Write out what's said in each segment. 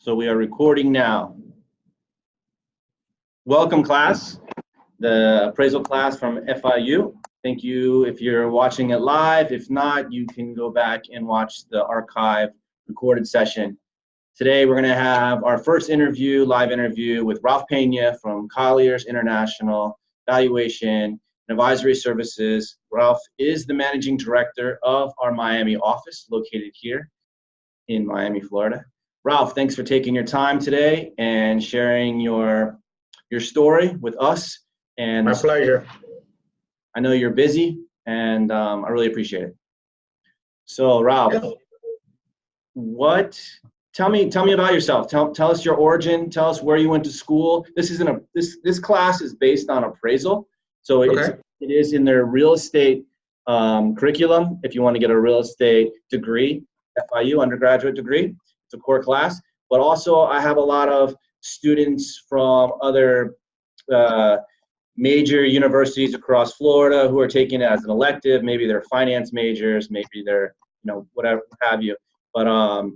So we are recording now. Welcome, class, the appraisal class from FIU. Thank you if you're watching it live. If not, you can go back and watch the archive recorded session. Today, we're going to have our first interview, live interview with Ralph Pena from Colliers International Valuation and Advisory Services. Ralph is the managing director of our Miami office located here in Miami, Florida. Ralph, thanks for taking your time today and sharing your story with us. And my pleasure. I know you're busy, and I really appreciate it. So, Ralph, tell me about yourself. Tell us your origin. Tell us where you went to school. This class is based on appraisal, so it is in their real estate curriculum. If you want to get a real estate degree, FIU undergraduate degree, it's a core class. But also, I have a lot of students from other major universities across Florida who are taking it as an elective. Maybe they're finance majors, maybe they're whatever have you. But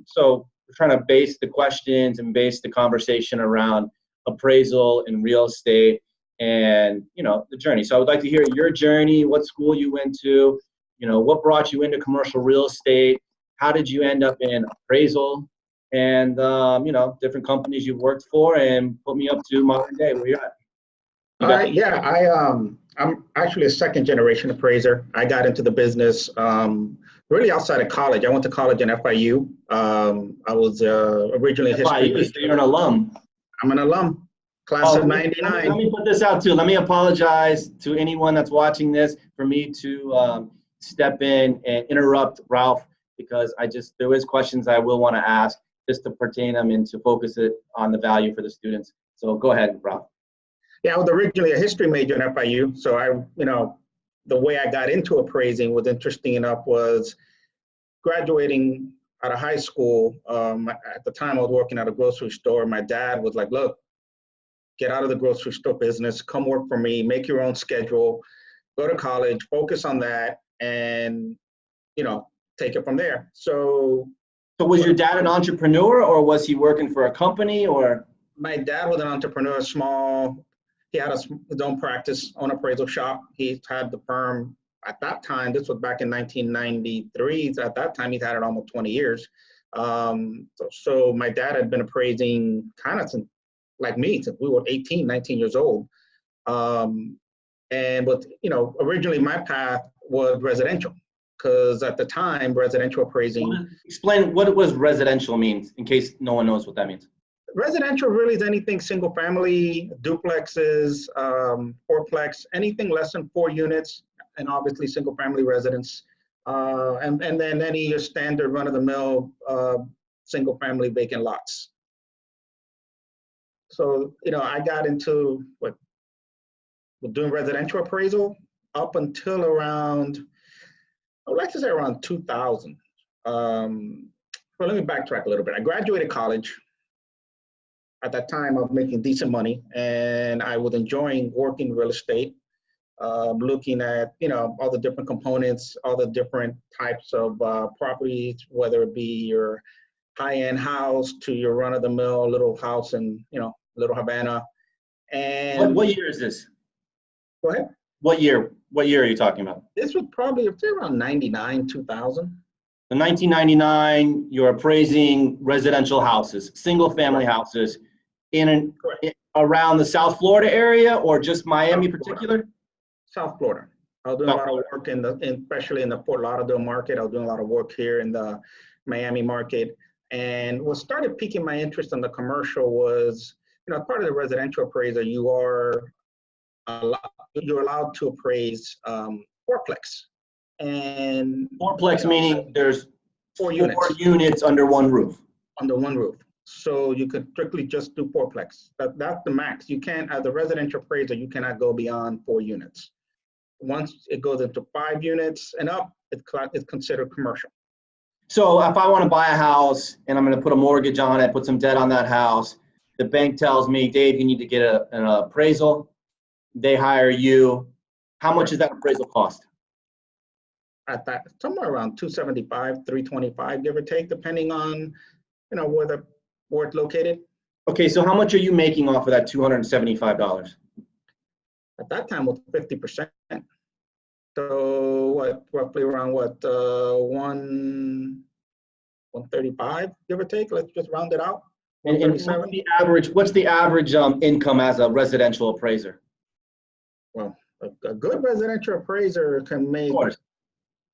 so we're trying to base the questions and base the conversation around appraisal and real estate and the journey. So I would like to hear your journey, what school you went to, what brought you into commercial real estate, how did you end up in appraisal, and different companies you've worked for, and put me up to modern day where you're at. I'm actually a second generation appraiser. I got into the business really outside of college. I went to college in FIU. I was originally a history major. You're an alum. I'm an alum, class of 99. Let me put this out too. Let me apologize to anyone that's watching this for me to step in and interrupt Ralph, because there is questions I will want to ask just to pertain them and to focus it on the value for the students. So go ahead, Ralph. Yeah, I was originally a history major in FIU. So the way I got into appraising was interesting enough. Was graduating out of high school. At the time I was working at a grocery store. My dad was like, look, get out of the grocery store business, come work for me, make your own schedule, go to college, focus on that, and take it from there. So was your dad an entrepreneur, or was he working for a company, or? My dad was an entrepreneur, he had his own practice, own appraisal shop. He had the firm at that time. This was back in 1993. At that time, he'd had it almost 20 years. So my dad had been appraising kind of since, like me, since we were 18, 19 years old. Originally my path was residential, because at the time, residential appraising. Explain what residential means, in case no one knows what that means. Residential really is anything single family, duplexes, fourplex, anything less than 4 units, and obviously single family residence, and then any standard run of the mill single family vacant lots. So I got into doing residential appraisal up until around, I would like to say around 2000. Well, let me backtrack a little bit. I graduated college. At that time, I was making decent money, and I was enjoying working real estate, looking at all the different components, all the different types of properties, whether it be your high-end house to your run-of-the-mill little house in Little Havana. And what year is this? Go ahead. What year are you talking about? This was probably around 99, 2000. In 1999, you're appraising residential houses, single-family houses, around the South Florida area, or just Miami in particular? South Florida. I was doing a lot of work especially in the Fort Lauderdale market. I was doing a lot of work here in the Miami market. And what started piquing my interest in the commercial was, part of the residential appraiser, you're allowed to appraise fourplex. And fourplex meaning there's 4 units under one roof. Under one roof. So you could strictly just do fourplex. That's the max. You can't, as a residential appraiser, you cannot go beyond 4 units. Once it goes into 5 units and up, it's considered commercial. So if I want to buy a house and I'm going to put a mortgage on it, put some debt on that house, the bank tells me, Dave, you need to get an appraisal. They hire you. How much does that appraisal cost? At that, somewhere around $275, $325, give or take, depending on, whether where it's located. Okay, so how much are you making off of that $275? At that time, was 50%. So what, roughly around what, 135, give or take. Let's just round it out. And what's 137. the average income as a residential appraiser? Well, a good residential appraiser can Of make course.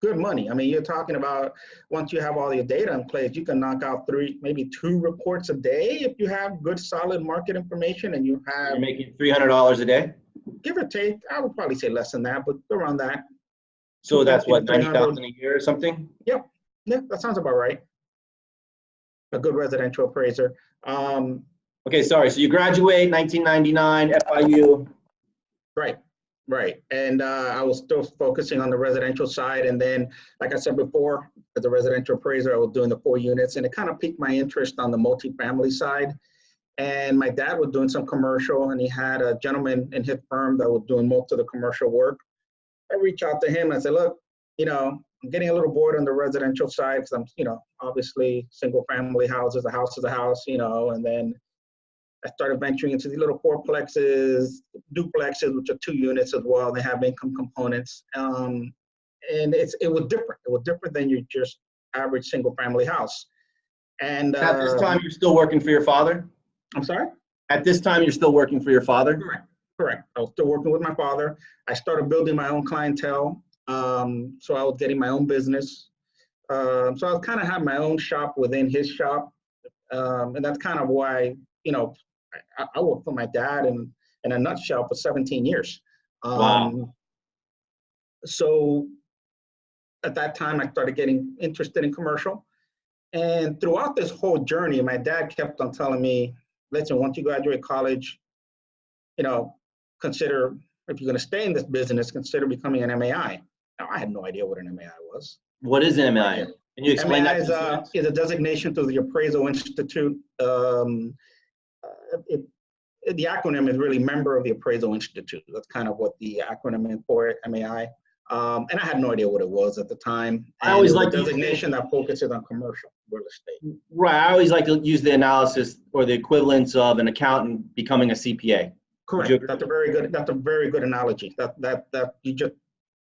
good money. I mean, you're talking about once you have all your data in place, you can knock out 3, maybe 2 reports a day if you have good, solid market information and you have. You're making $300 a day? Give or take, I would probably say less than that, but around that. So that's what, 300. 90,000 a year or something? Yep. Yeah, that sounds about right. A good residential appraiser. Okay, sorry. So you graduate 1999, FIU. Right, right. And I was still focusing on the residential side. And then, like I said before, as a residential appraiser, I was doing the 4 units, and it kind of piqued my interest on the multifamily side. And my dad was doing some commercial, and he had a gentleman in his firm that was doing most of the commercial work. I reached out to him and I said, look, I'm getting a little bored on the residential side because I'm, obviously single family houses, a house is a house, and then I started venturing into these little fourplexes, duplexes, which are 2 units as well. They have income components. And it was different. It was different than your just average single family house. And At this time, you're still working for your father? I'm sorry? At this time, you're still working for your father? Correct. I was still working with my father. I started building my own clientele. So I was getting my own business. So I was kind of had my own shop within his shop. And that's kind of why, I worked for my dad in a nutshell for 17 years. Wow. So at that time, I started getting interested in commercial. And throughout this whole journey, my dad kept on telling me, listen, once you graduate college, consider, if you're going to stay in this business, consider becoming an MAI. Now, I had no idea what an MAI was. What is an MAI? Can you explain MAI that? is a designation through the Appraisal Institute. The acronym is really Member of the Appraisal Institute. That's kind of what the acronym is for it, MAI. And I had no idea what it was at the time. I always like a designation that focuses on commercial real estate. Right. I always like to use the analysis or the equivalence of an accountant becoming a CPA. Correct. That's a very good analogy. That you just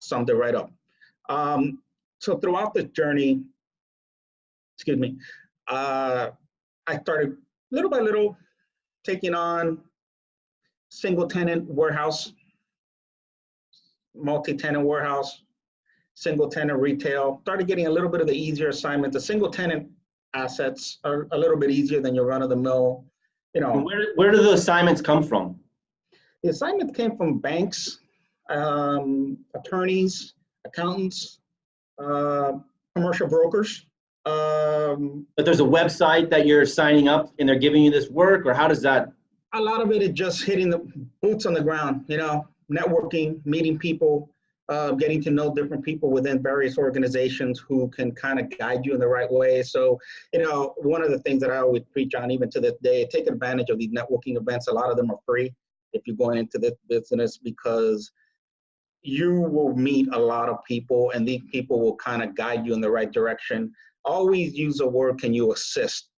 summed it right up. So throughout this journey, I started little by little taking on single tenant warehouse, multi-tenant warehouse, single tenant retail. Started getting a little bit of the easier assignment. The single tenant assets are a little bit easier than your run of the mill. Where do the assignments come from? The assignments came from banks, attorneys, accountants, commercial brokers. But there's a website that you're signing up and they're giving you this work, or how does that? A lot of it is just hitting the boots on the ground, networking, meeting people, getting to know different people within various organizations who can kind of guide you in the right way. So, one of the things that I always preach on, even to this day, take advantage of these networking events. A lot of them are free if you're going into this business, because you will meet a lot of people and these people will kind of guide you in the right direction. Always use the word, can you assist?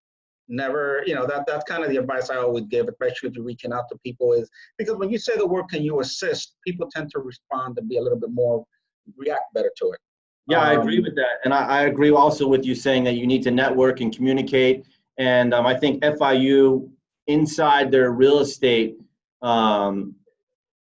Never, that's kind of the advice I always give, especially if you're reaching out to people, is because when you say the word, can you assist, people tend to respond and be a little bit more, react better to it. Yeah, I agree with that. And I agree also with you saying that you need to network and communicate. And I think FIU, inside their real estate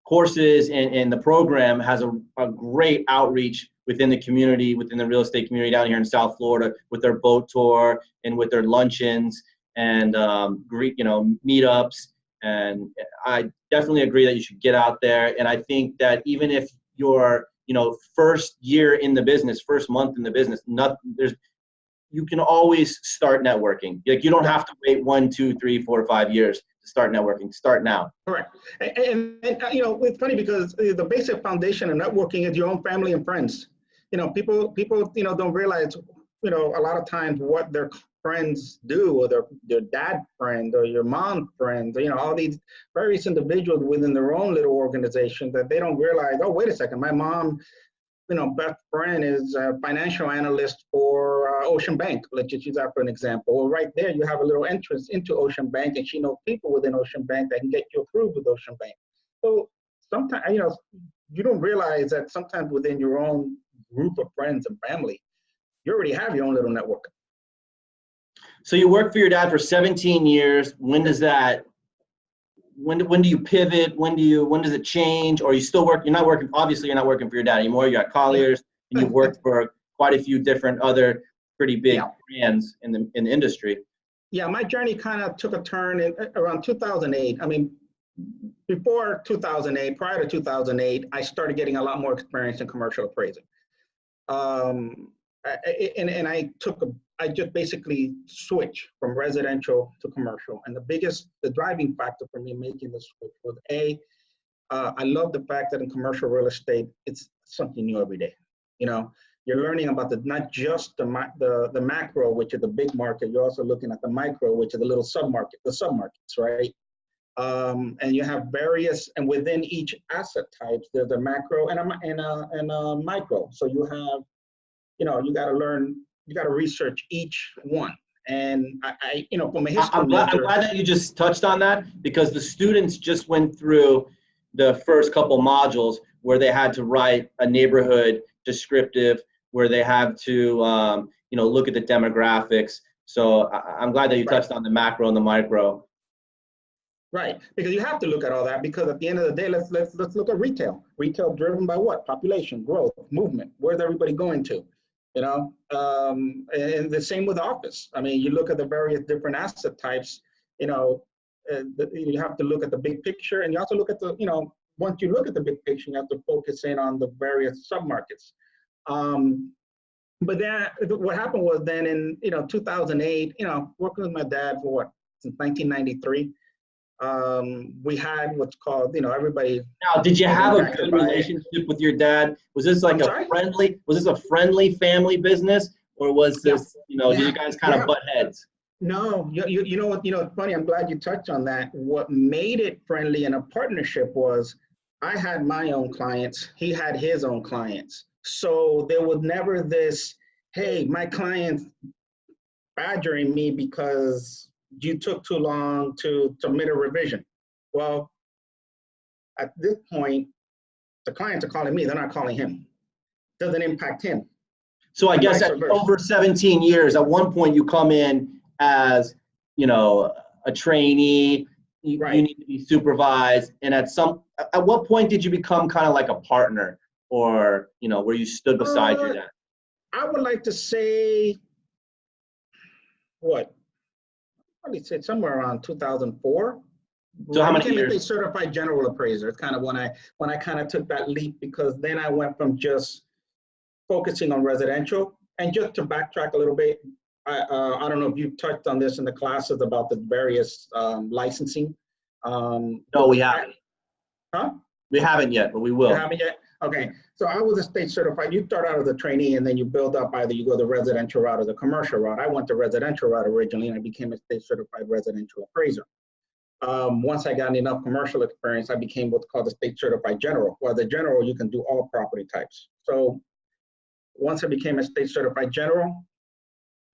courses and the program, has a great outreach within the community, within the real estate community down here in South Florida, with their boat tour and with their luncheons and meetups. And I definitely agree that you should get out there. And I think that even if you're first year in the business, first month in the business, you can always start networking. Like, you don't have to wait 1, 2, 3, 4, 5 years to start networking. Start now. Correct. And it's funny because the basic foundation of networking is your own family and friends. People don't realize, a lot of times what their friends do, or their dad friend or your mom friend, all these various individuals within their own little organization, that they don't realize, oh, wait a second, my mom best friend is a financial analyst for Ocean Bank. Let's just use that for an example. Well, right there, you have a little interest into Ocean Bank, and she knows people within Ocean Bank that can get you approved with Ocean Bank. So sometimes, you don't realize that sometimes within your own group of friends and family, you already have your own little network. So you worked for your dad for 17 years. When does that? When do you pivot? When does it change? Or you still work? You're not working. Obviously, you're not working for your dad anymore. You got Colliers, and you've worked for quite a few different other pretty big brands in the industry. Yeah, my journey kind of took a turn around 2008. I mean, before 2008, prior to 2008, I started getting a lot more experience in commercial appraising. And I just basically switched from residential to commercial. And the driving factor for me making the switch was I love the fact that in commercial real estate, it's something new every day. You're learning about not just the macro, which is the big market. You're also looking at the micro, which is the little the submarkets, right? And you have various, and within each asset types, there's a macro and a micro. So you have, you got to learn, you got to research each one. And from a history I'm glad that you just touched on that, because the students just went through the first couple modules where they had to write a neighborhood descriptive, where they have to, look at the demographics. So I'm glad that you touched on the macro and the micro. Right, because you have to look at all that, because at the end of the day, let's look at retail. Retail driven by what? Population, growth, movement. Where's everybody going to? And the same with office. I mean, you look at the various different asset types. You have to look at the big picture, and you also look at once you look at the big picture, you have to focus in on the various submarkets. But then what happened was then in 2008, working with my dad for since 1993. We had what's called, everybody. Now, did you have a good relationship with your dad? Was this like was this a friendly family business, or was this, did you guys kind of butt heads? No, you know what, it's funny, I'm glad you touched on that. What made it friendly and a partnership was I had my own clients, he had his own clients. So there was never this, hey, my client's badgering me because you took too long to submit a revision. Well, at this point, the clients are calling me, they're not calling him. Doesn't impact him. So I guess over 17 years, at one point you come in as, a trainee, you need to be supervised. And at what point did you become kind of like a partner, or, where you stood beside your dad? I would like to say, probably say somewhere around 2004. So how many years? I became a certified general appraiser. It's kind of when I kind of took that leap, because then I went from just focusing on residential. And just to backtrack a little bit, I don't know if you've touched on this in the classes about the various licensing. No, we haven't. Huh? We haven't yet, but we will. You haven't yet? Okay. So I was a state certified. You start out as a trainee, and then you build up. Either you go the residential route or the commercial route. I went the residential route originally, and I became a state certified residential appraiser. Once I got enough commercial experience, I became what's called a state certified general. Well, the general, you can do all property types. So once I became a state certified general,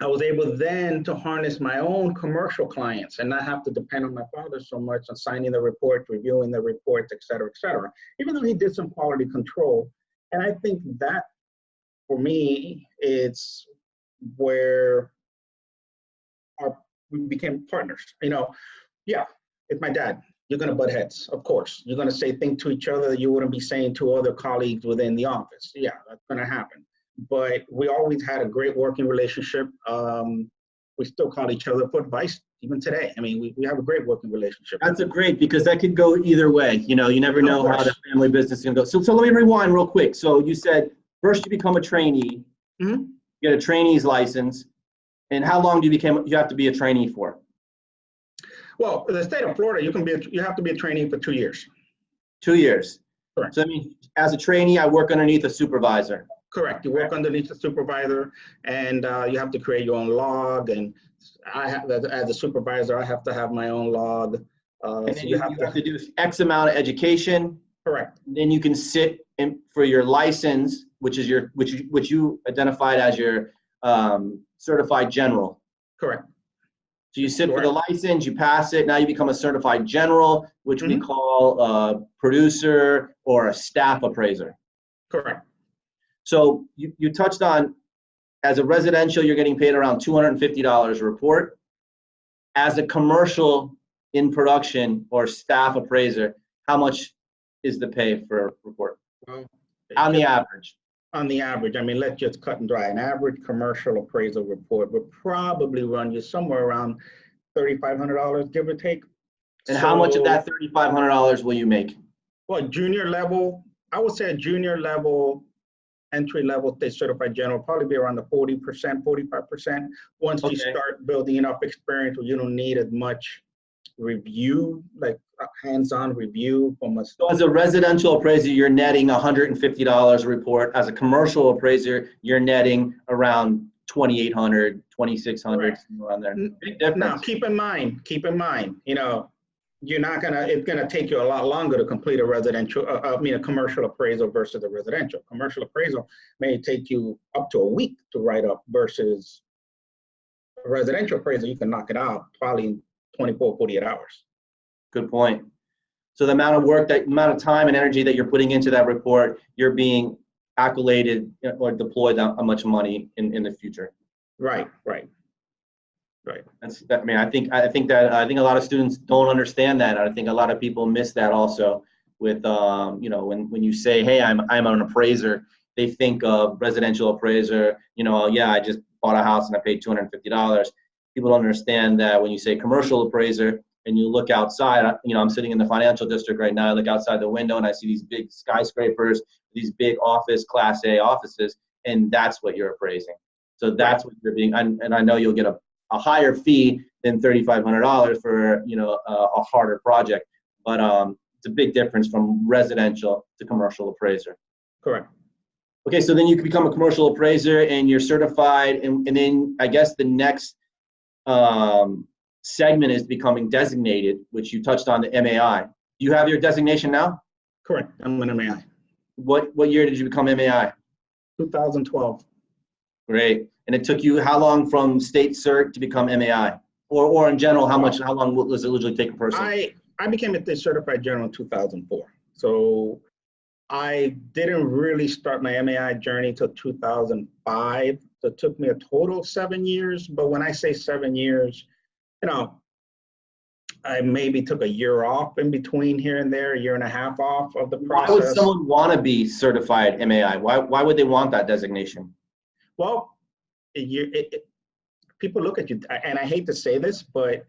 I was able then to harness my own commercial clients and not have to depend on my father so much on signing the report, reviewing the reports, et cetera, even though he did some quality control. And I think that, for me, it's where we became partners. Yeah, it's my dad. You're going to butt heads, of course. You're going to say things to each other that you wouldn't be saying to other colleagues within the office. Yeah, that's going to happen. But we always had a great working relationship. We still call each other for advice even today. I mean, we have a great working relationship. That's great, because that could go either way. You never know how the family business is going to go. So let me rewind real quick. So you said first you become a trainee, you get a trainee's license, and how long do you have to be a trainee for? Well, in the state of Florida, you have to be a trainee for 2 years. 2 years. Correct. So I mean, as a trainee, I work underneath a supervisor. Correct. You work underneath the supervisor, and you have to create your own log. And as a supervisor, I have to have my own log. And then you have to do X amount of education. Correct. Then you can sit in for your license, which you identified as your certified general. Correct. So you sit for the license, you pass it, now you become a certified general, which we call a producer or a staff appraiser. Correct. So you touched on, as a residential, you're getting paid around $250 a report. As a commercial in production or staff appraiser, how much is the pay for a report? Well, on the average? On the average, I mean, let's just cut and dry. An average commercial appraisal report would probably run you somewhere around $3,500, give or take. And how much of that $3,500 will you make? Well, junior level, I would say a junior level, entry level state certified general, probably be around the 40%, 45%. Once you start building enough experience where you don't need as much review, like hands-on review from a. So as a residential appraiser, you're netting $150 a report. As a commercial appraiser, you're netting around $2,800, $2,600, around there. Big difference. Now, keep in mind, you know, you're not gonna, it's gonna take you a lot longer to complete a residential, a commercial appraisal versus a residential. Commercial appraisal may take you up to a week to write up versus a residential appraisal, you can knock it out probably in 24, 48 hours. Good point. So the amount of work, that amount of time and energy that you're putting into that report, you're being accoladed or deployed how much money in the future. Right. That's that. I mean, I think a lot of students don't understand that. I think a lot of people miss that also. With you know, when you say, hey, I'm an appraiser, they think of residential appraiser. You know, yeah, I just bought a house and I paid $250. People don't understand that when you say commercial appraiser and you look outside, you know, I'm sitting in the financial district right now. I look outside the window and I see these big skyscrapers, these big office, Class A offices, and that's what you're appraising. So that's what you're being, and I know you'll get a higher fee than $3,500 for, you know, a harder project, but it's a big difference from residential to commercial appraiser. Correct. Okay, so then you can become a commercial appraiser and you're certified, and then I guess the next segment is becoming designated, which you touched on, the MAI. Do you have your designation now? Correct. I'm an MAI. What year did you become MAI? 2012. Great. And it took you how long from state cert to become MAI? Or in general, how long does it usually take a person? I became a certified general in 2004. So I didn't really start my MAI journey till 2005. So it took me a total of 7 years. But when I say 7 years, you know, I maybe took a year off in between here and there, a year and a half off of the process. Why would someone want to be certified MAI? Why would they want that designation? Well, people look at you, and I hate to say this, but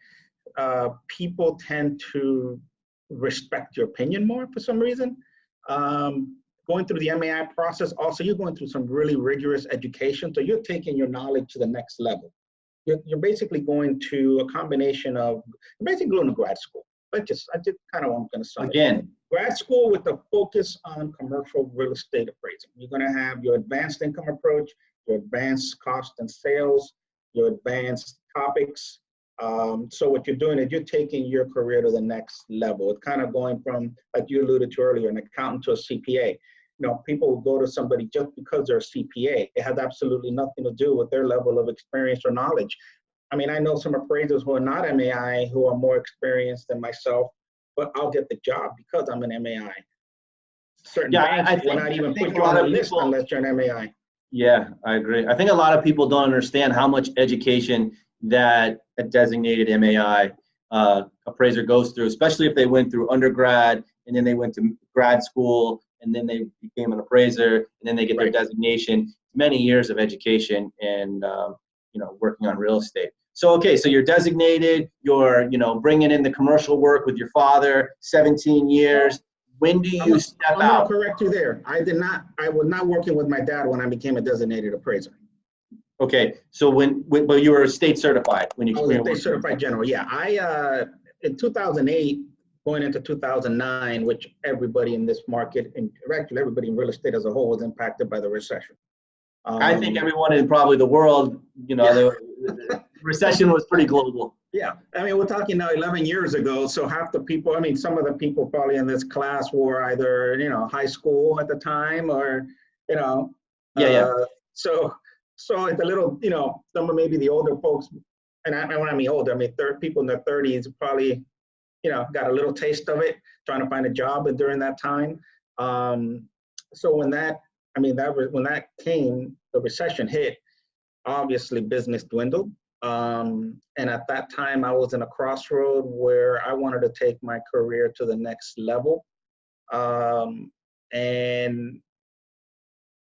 people tend to respect your opinion more for some reason. Going through the MAI process, also you're going through some really rigorous education, so you're taking your knowledge to the next level. You're basically going to a combination of, you're basically going to grad school. I just kind of, I'm going to sum again. Grad school with a focus on commercial real estate appraising. You're going to have your advanced income approach, your advanced cost and sales, your advanced topics. So what you're doing is you're taking your career to the next level. It's kind of going from, like you alluded to earlier, an accountant to a CPA. You know, people will go to somebody just because they're a CPA. It has absolutely nothing to do with their level of experience or knowledge. I mean, I know some appraisers who are not MAI who are more experienced than myself, but I'll get the job because I'm an MAI. Certain banks will not even put you on the list unless you're an MAI. Yeah, I agree. I think a lot of people don't understand how much education that a designated MAI appraiser goes through, especially if they went through undergrad and then they went to grad school and then they became an appraiser and then they get their designation. Many years of education and you know, working on real estate. So okay, so you're designated. You're, you know, bringing in the commercial work with your father. 17 years. When do you step out? I'm going to correct you there. I was not working with my dad when I became a designated appraiser. Okay, so but you were state certified when you. I was a state certified general. Yeah, I in 2008, going into 2009, which everybody in this market, and actually everybody in real estate as a whole, was impacted by the recession. I think everyone in probably the world, you know, the recession was pretty global. Yeah, I mean, we're talking now 11 years ago, so half the people, I mean, some of the people probably in this class were either, you know, high school at the time or, you know, Yeah. So it's a little, some of maybe the older folks, and when I mean older, I mean people in their 30s probably, got a little taste of it, trying to find a job during that time. So when that came, the recession hit, obviously business dwindled. And at that time, I was in a crossroad where I wanted to take my career to the next level. And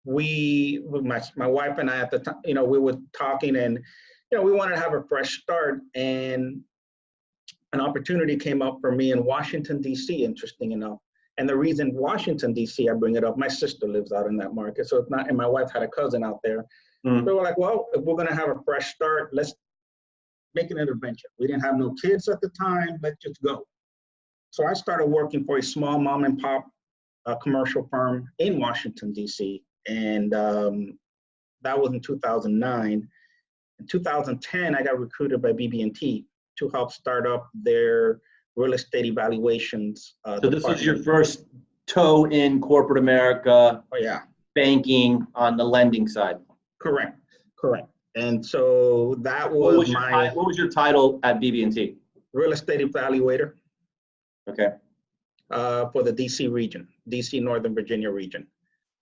my wife and I at the time, we were talking, and we wanted to have a fresh start. And an opportunity came up for me in Washington, D.C., interesting enough. And the reason Washington, D.C., I bring it up, my sister lives out in that market. So it's not, and my wife had a cousin out there. Mm. So we're like, well, if we're going to have a fresh start, let's make an adventure. We didn't have no kids at the time. Let's just go. So I started working for a small mom and pop commercial firm in Washington, D.C. And that was in 2009. In 2010, I got recruited by BB&T to help start up their real estate evaluations. So this was your first toe in corporate America. Oh, yeah. Banking on the lending side. Correct. And so that was what was your title at BB&T? Real estate evaluator. Okay. For the DC region, DC Northern Virginia region.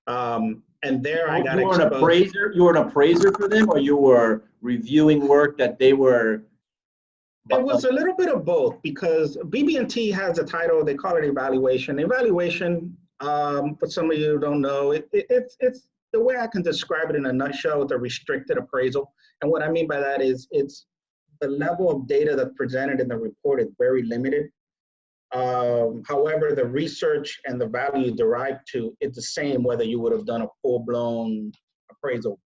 And there I got exposed. You were an appraiser for them, or you were reviewing work that they were? It was a little bit of both, because BB&T has a title, they call it evaluation. Evaluation, for some of you who don't know, it's the way I can describe it in a nutshell, it's a restricted appraisal. And what I mean by that is it's the level of data that's presented in the report is very limited. However, the research and the value derived to it's the same whether you would have done a full-blown appraisal.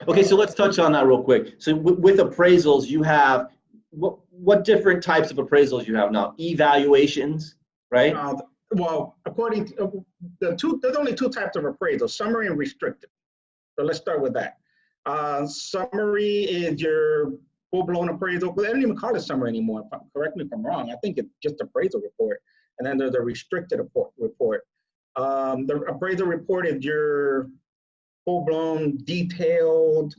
Okay, so let's touch on that real quick. So with appraisals, you have what different types of appraisals you have now? Evaluations, right? Well, according to there's only two types of appraisals: summary and restricted. So let's start with that. Summary is your full-blown appraisal, but they don't even call it summary anymore. Correct me if I'm wrong. I think it's just appraisal report. And then there's a restricted report. The appraisal report is your full-blown, detailed,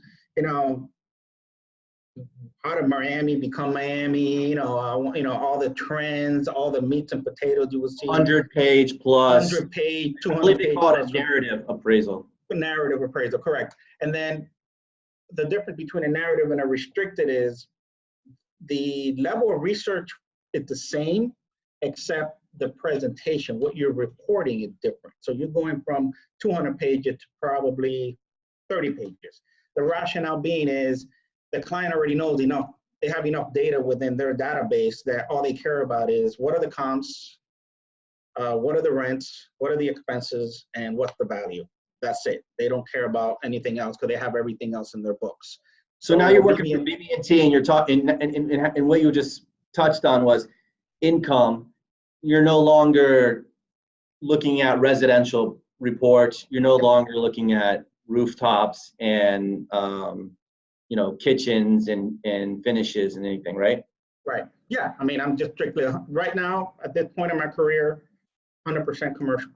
how did Miami become Miami? All the trends, all the meats and potatoes you will see. 100-page plus. 100-page, 200-page. I believe they call it a narrative appraisal. Narrative appraisal, correct. And then the difference between a narrative and a restricted is the level of research is the same, except the presentation, what you're reporting is different. So you're going from 200 pages to probably 30 pages. The rationale being is the client already knows enough. They have enough data within their database that all they care about is what are the comps, what are the rents, what are the expenses, and what's the value. That's it. They don't care about anything else because they have everything else in their books. So now you're working for BB&T, and you're talking, and what you just touched on was income. You're no longer looking at residential reports. You're no longer looking at rooftops and kitchens and finishes and anything, right? Right. Yeah. I mean, I'm just strictly right now at this point in my career, 100% commercial.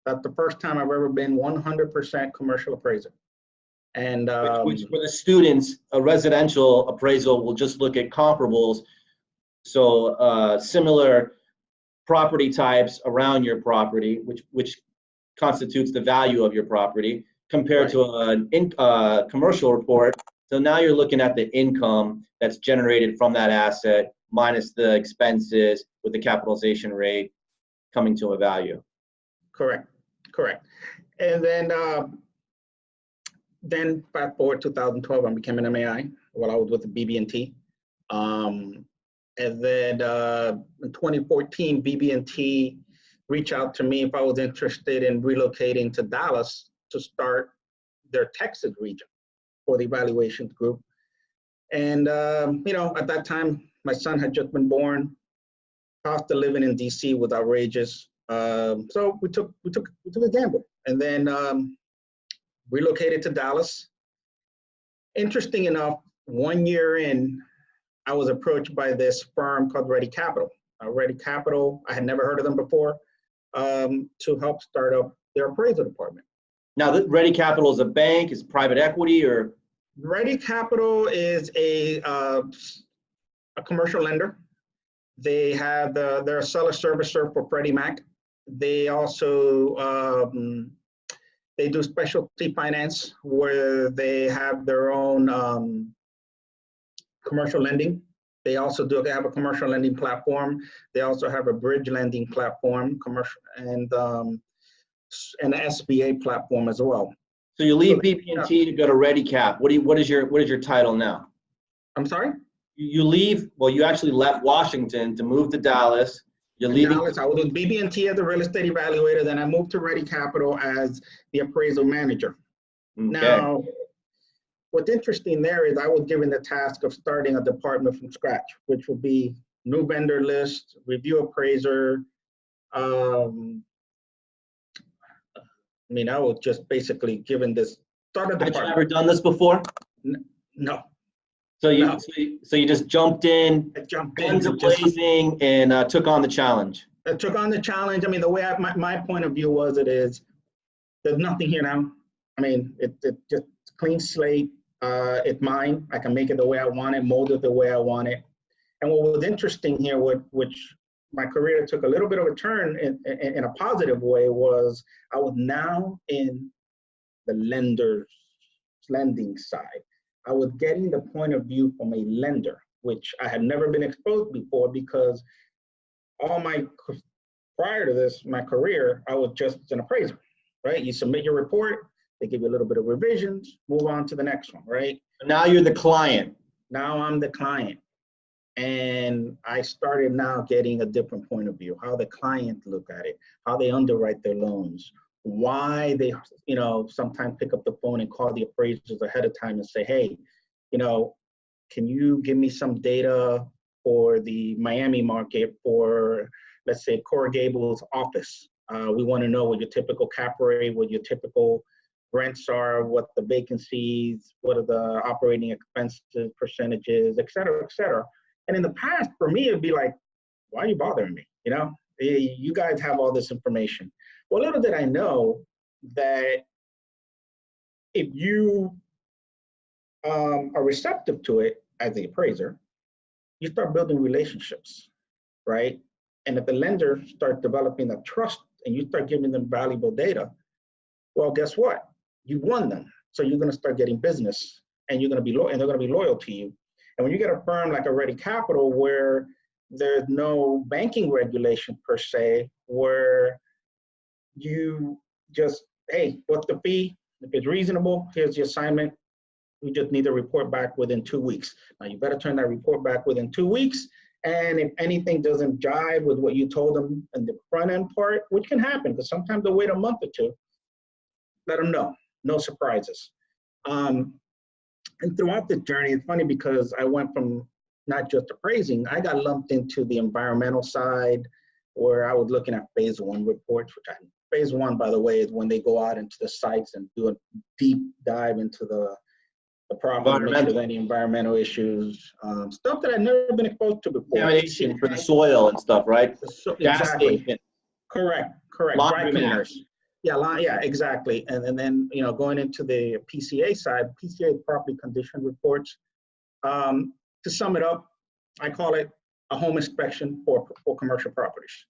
That's the first time I've ever been 100% commercial appraiser. And which for the students, a residential appraisal will just look at comparables. So similar property types around your property, which constitutes the value of your property, compared to a commercial report. So now you're looking at the income that's generated from that asset minus the expenses with the capitalization rate coming to a value. Correct. And then fast forward 2012, I became an MAI while I was with the BB&T. And then in 2014, BB&T reached out to me if I was interested in relocating to Dallas to start their Texas region for the evaluations group. And, at that time, my son had just been born. Cost of living in DC was outrageous. So we took a gamble, and then relocated to Dallas. Interesting enough, 1 year in, I was approached by this firm called Ready Capital. Ready Capital, I had never heard of them before, to help start up their appraisal department. Now, the Ready Capital is a bank, is private equity, or? Ready Capital is a commercial lender. They have they're a seller servicer for Freddie Mac. They also they do specialty finance where they have their own commercial lending. They also they have a commercial lending platform. They also have a bridge lending platform, commercial, and an SBA platform as well. So you leave BB&T to go to Ready Cap. What is your title now? I'm sorry? You leave, well, you actually left Washington to move to Dallas. You're leaving. Dallas, I was with BB&T as the real estate evaluator, then I moved to Ready Capital as the appraisal manager. Okay. Now, what's interesting there is I was given the task of starting a department from scratch, which would be new vendor list, review appraiser. I mean, I was just basically given this started Had you department. ever done this before? No. So you No. so you just jumped in, I jumped guns in. blazing, and took on the challenge. I took on the challenge. I mean, the way my point of view was, there's nothing here now. I mean, it just clean slate. It's mine. I can make it the way I want it, mold it the way I want it. And what was interesting here, which my career took a little bit of a turn in a positive way, was I was now in the lending side. I was getting the point of view from a lender, which I had never been exposed before, because prior to this, my career, I was just an appraiser, right? You submit your report, they give you a little bit of revisions, move on to the next one, right? Now you're the client. Now I'm the client. And I started now getting a different point of view, how the client look at it, how they underwrite their loans, why they, sometimes pick up the phone and call the appraisers ahead of time and say, hey, can you give me some data for the Miami market for, let's say, Coral Gables office? We want to know what your typical cap rate, what your typical rents are, what the vacancies, what are the operating expenses, percentages, et cetera, et cetera. And in the past, for me, it'd be like, why are you bothering me? You guys have all this information. Well, little did I know that if you are receptive to it as the appraiser, you start building relationships, right? And if the lender starts developing that trust and you start giving them valuable data, well, guess what? You won them. So you're going to start getting business, and you're going to be loyal, and they're going to be loyal to you. And when you get a firm like a Ready Capital, where there's no banking regulation per se, where you just, hey, what's the fee? If it's reasonable, here's the assignment. We just need to report back within 2 weeks. Now you better turn that report back within 2 weeks. And if anything doesn't jive with what you told them in the front end part, which can happen, because sometimes they'll wait a month or two, let them know. No surprises. And throughout the journey, it's funny because I went from not just appraising, I got lumped into the environmental side, where I was looking at phase 1 reports, phase 1, by the way, is when they go out into the sites and do a deep dive into the property, make sure there's any environmental issues, stuff that I've never been exposed to before. Contamination for the soil and stuff, right? Exactly. Correct. Laundry Dry cleaners. Yeah, exactly. And then, going into the PCA side, PCA property condition reports. To sum it up, I call it a home inspection for commercial properties,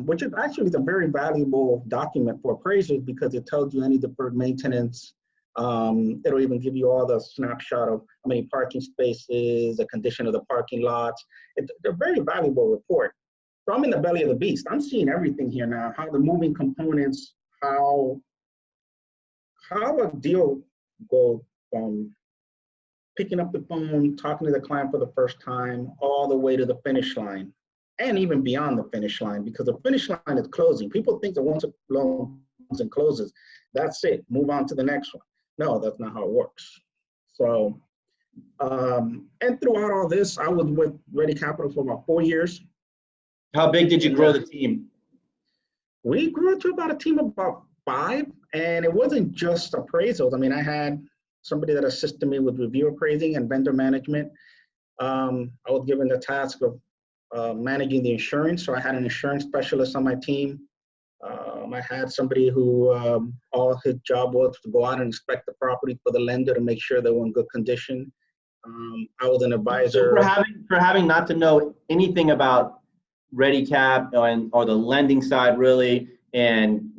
which is actually a very valuable document for appraisers, because it tells you any deferred maintenance. It'll even give you all the snapshot of how many parking spaces, the condition of the parking lots. It's a very valuable report. So I'm in the belly of the beast. I'm seeing everything here now, how the moving components, how a deal goes from picking up the phone, talking to the client for the first time, all the way to the finish line, and even beyond the finish line, because the finish line is closing. People think that once a loan and closes, that's it, move on to the next one. No, that's not how it works. So, and throughout all this, I was with Ready Capital for about 4 years. How big did you grow the team? We grew to about a team of about 5, and it wasn't just appraisals. I mean, I had somebody that assisted me with review appraising and vendor management. I was given the task of managing the insurance, so I had an insurance specialist on my team. I had somebody who all his job was to go out and inspect the property for the lender to make sure they were in good condition. I was an advisor. So for having not to know anything about ReadyCap or the lending side really, and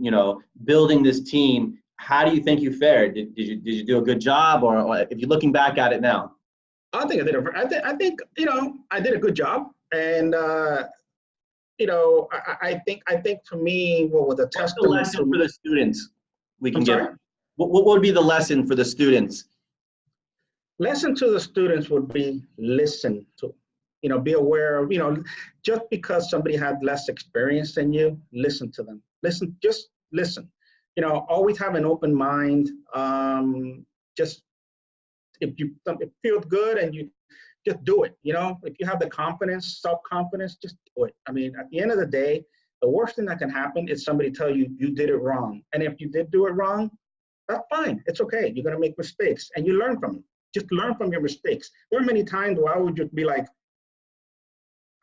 building this team, how do you think you fared? Did you do a good job, or if you're looking back at it now? I think I did. I think I did a good job, and I think for me, what was a testament to What's the lesson for the students we can I'm give? sorry? What would be the lesson for the students? Lesson to the students would be listen to, be aware of, just because somebody had less experience than you, listen to them. Just listen. Always have an open mind. Just if it feels good and you just do it. If you have the confidence, self-confidence, just do it. I mean, at the end of the day, the worst thing that can happen is somebody tell you you did it wrong. And if you did do it wrong, that's fine. It's okay. You're going to make mistakes and you learn from them. Just learn from your mistakes. There are many times where I would just be like,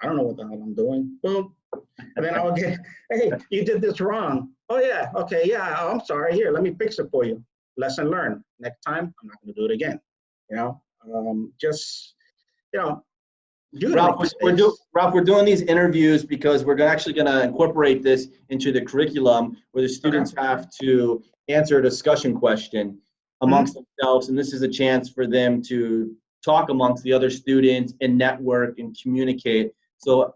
I don't know what the hell I'm doing. Boom. And then I would get, hey, you did this wrong. Oh yeah, okay, yeah, I'm sorry. Here, let me fix it for you. Lesson learned. Next time, I'm not gonna do it again. Ralph, we're doing these interviews because we're actually going to incorporate this into the curriculum where the students have to answer a discussion question amongst themselves, and this is a chance for them to talk amongst the other students and network and communicate. So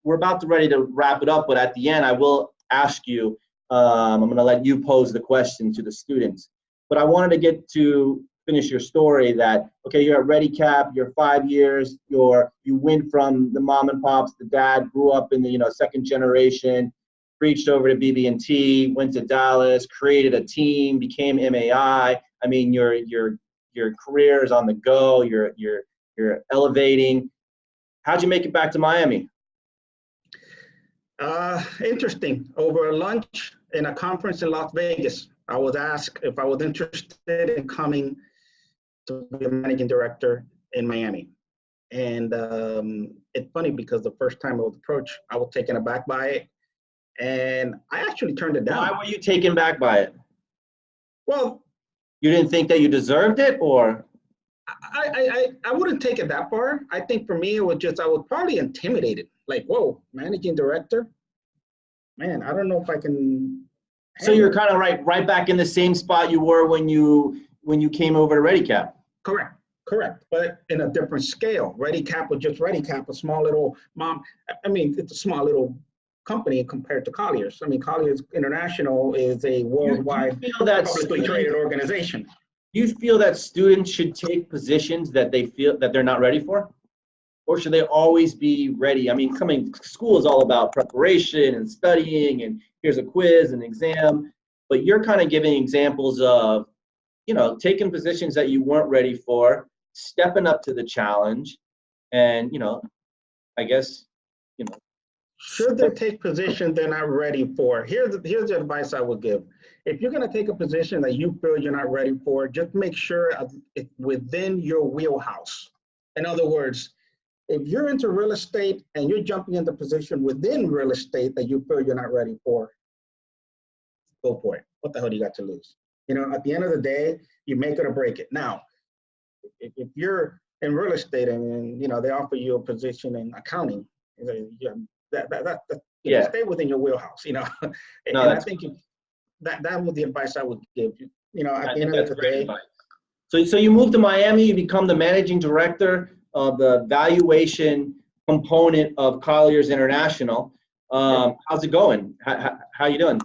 we're about to ready to wrap it up, but at the end I will ask you, I'm going to let you pose the question to the students. But I wanted to finish your story that, okay, you're at ReadyCap, you're 5 years, you went from the mom and pops, the dad grew up in the second generation, reached over to BB&T, went to Dallas, created a team, became MAI. I mean, your career is on the go. You're elevating. How'd you make it back to Miami? Interesting. Over a lunch in a conference in Las Vegas, I was asked if I was interested in coming to be a managing director in Miami. And it's funny because the first time I was approached, I was taken aback by it. And I actually turned it down. Why were you taken back by it? Well, you didn't think that you deserved it, or? I wouldn't take it that far. I think for me, it was just, I was probably intimidated. Like, whoa, managing director? Man, I don't know if I can. So you're kind of right back in the same spot you were when you came over to ReadyCap. Correct, but in a different scale. ReadyCap was just ReadyCap, a small little it's a small little company compared to Colliers. I mean, Colliers International is a worldwide publicly traded organization. Do you feel that students should take positions that they feel that they're not ready for? Or should they always be ready? I mean, school is all about preparation and studying, and here's a quiz and exam, but you're kind of giving examples of, taking positions that you weren't ready for, stepping up to the challenge, and, I guess, Should they take positions they're not ready for? Here's the advice I would give. If you're going to take a position that you feel you're not ready for, just make sure it's within your wheelhouse. In other words, if you're into real estate and you're jumping into position within real estate that you feel you're not ready for, go for it. What the hell do you got to lose? At the end of the day, you make it or break it. Now, if you're in real estate and they offer you a position in accounting, stay within your wheelhouse. And I think that was the advice I would give you. At the end of the day. So you moved to Miami, you become the managing director of the valuation component of Colliers International. How's it going? How you doing?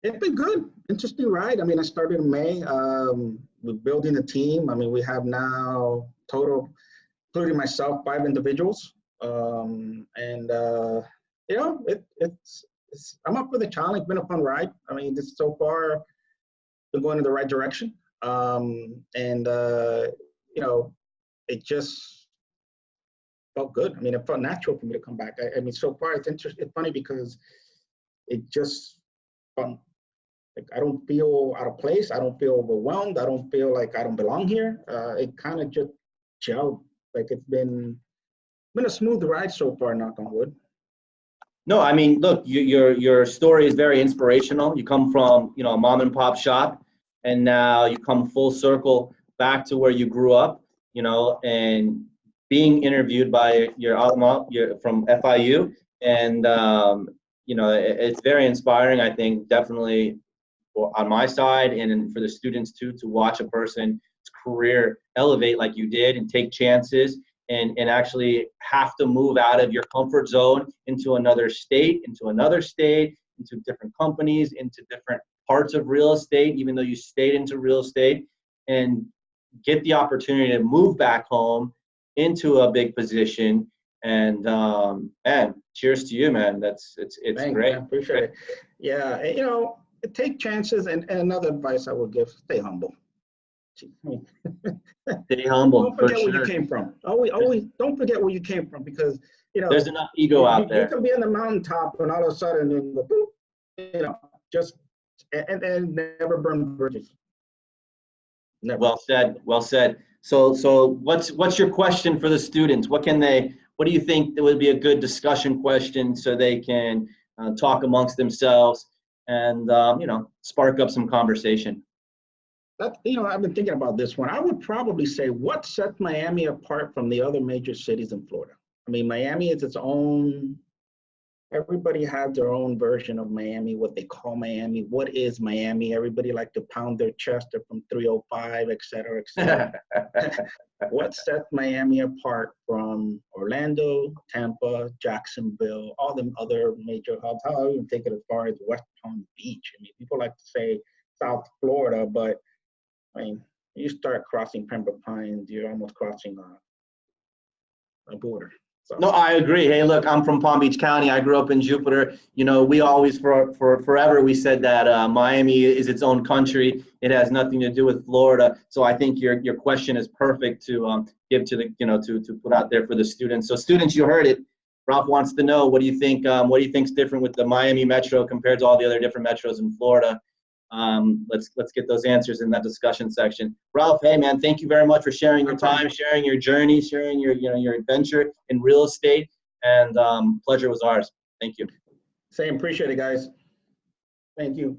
It's been good. Interesting ride. I mean, I started in May. We're building a team. I mean, we have now total, including myself, 5 individuals. It's I'm up for the challenge. It's been a fun ride. I mean, this so far been going in the right direction. It just felt good. I mean, it felt natural for me to come back. I mean, so far it's interesting. It's funny because it just like I don't feel out of place. I don't feel overwhelmed. I don't feel like I don't belong here. It kind of just gelled. Like it's been a smooth ride so far, knock on wood. No, I mean, look, your story is very inspirational. You come from, you know, a mom and pop shop, and now you come full circle back to where you grew up, you know, and being interviewed by your alma, your from FIU, and you know, it's very inspiring. I think definitely on my side, and for the students too, to watch a person's career elevate like you did and take chances and actually have to move out of your comfort zone into another state, into different companies, into different parts of real estate, even though you stayed into real estate, and get the opportunity to move back home into a big position. And cheers to you, man. It's Thanks, great. man. Appreciate it. Yeah, and, you know, take chances. And another advice I would give: stay humble. Stay humble. Don't forget for where sure. you came from. Always don't forget where you came from, because you know There's enough ego out you there. can be on the mountaintop and all of a sudden you go, boop, you know, just and never burn bridges. Never. Well said. Well said. So what's your question for the students? What do you think that would be a good discussion question so they can talk amongst themselves and you know, spark up some conversation? That, you know, I've been thinking about this one. I would probably say, what sets Miami apart from the other major cities in Florida? I mean, Miami is its own. Everybody has their own version of Miami, what they call Miami. What is Miami? Everybody like to pound their chest. They're from 305, et cetera, et cetera. What sets Miami apart from Orlando, Tampa, Jacksonville, all them other major hubs? I'll even take it as far as West Palm Beach. I mean, people like to say South Florida, but I mean, you start crossing Pembroke Pines, you're almost crossing a border. So. No, I agree. Hey, look, I'm from Palm Beach County. I grew up in Jupiter. You know, we always, for forever, we said that Miami is its own country. It has nothing to do with Florida. So I think your question is perfect to give to the, you know, to put out there for the students. So students, you heard it. Ralph wants to know, what do you think? What do you think's different with the Miami Metro compared to all the other different metros in Florida? Let's get those answers in that discussion section. Ralph, hey man, thank you very much for sharing your time, sharing your journey, sharing your, you know, your adventure in real estate, and pleasure was ours. Thank you. Same, appreciate it, guys. Thank you.